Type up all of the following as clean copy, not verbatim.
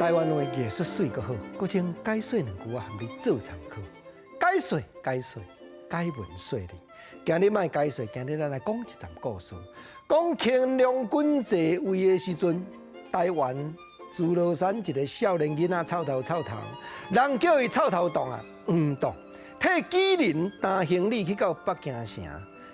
台湾话艺术水阁好，搁请解说两句啊，含你做参考。解文说理。今日卖解说，今日咱来讲一站故事。讲乾隆君继位的时阵，台湾竹罗山一个少年囡仔臭头，人叫伊臭头洞啊，唔洞，替纪人担行李去到北京城，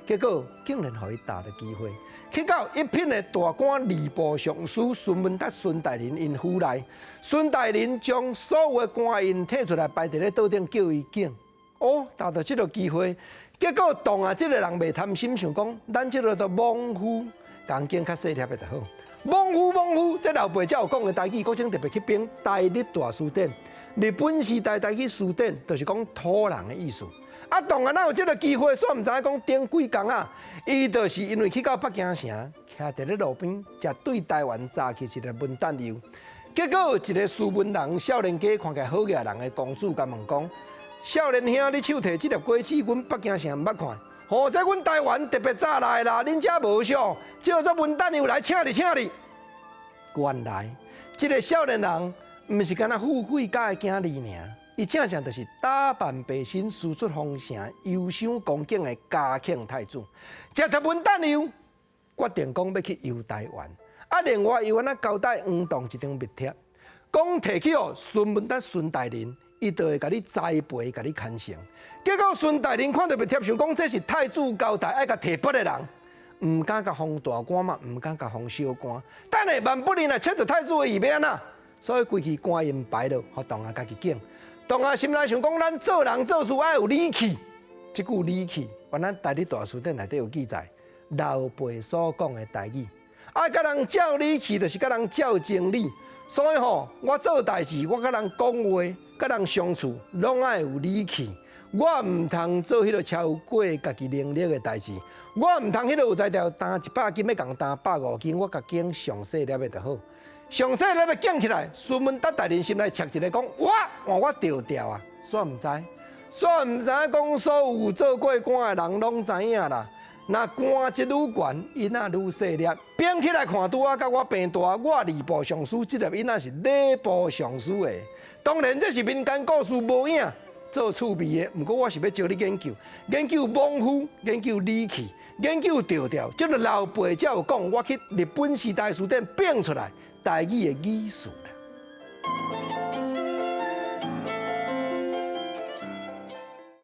结果竟然互伊搭到机会。去到一品的大官吏部尚书孙文达、孙大人因府内，孙大人将所有的官印摕出来摆伫咧桌顶，叫伊敬。哦，搭到这个机会，结果当啊，这个人袂贪心，想讲咱这个都莽夫，讲经较细粒的就好。莽夫，这老辈才有讲的台语，国情特别去编大日大书典。日本时代台语书典，就是讲土人的意思。啊，当然，哪有这个机会？煞唔知讲顶几工啊？伊就是因为去到北京城，徛伫咧路边，才对台湾炸起一个文旦油。结果一个斯文人少年家看起来好野人的公主，甲问讲：少年兄，你手提这粒果子，阮北京城毋捌看。哦，这阮台湾特别早来啦，恁遮无少，叫做文旦油来，请你。原来，这个少年人毋是干那富贵家的囝儿尔。伊正就是打扮白身、输出丰盛、忧伤恭敬的嘉庆太子，食着文旦油，决定讲要去游台湾。啊，另外又安那交代黄洞一张密帖，讲摕去哦孙文达、孙大人，伊就会甲你栽培、甲你牵成。结果孙大人看到密帖，想讲这是太子交代爱甲提拔的人，唔敢甲封大官嘛，唔敢甲封小官。等下万不能来切到太子的意面啊，所以规气官印摆落，互当下家己敬。当下心内想讲，咱做人做事爱有理气。这句理气，原来台日大书典内底有记载，老辈所讲的台语。爱甲人照理气，就是甲人照情理。所以吼，我做代志，我甲人讲话，甲人相处，拢爱有理气。我唔通做迄个超过家己能力的代志。我唔通迄个有才调担100斤要共担150斤，我甲拣上细粒的就好。上细粒要敬起来，孙文达大人心内切一个讲，我调啊，煞唔知讲所有做过官的人拢知影啦。那官职愈悬，囡仔愈细粒，编起来看拄啊，甲我平大，我礼部尚书这粒囡仔是礼部尚书的。当然这是民间故事无影，做趣味的。不过我是要招你研究莽夫，研究理气，研究调。这个老辈才有讲，我去日本时代书典编出来。台语的艺术啦。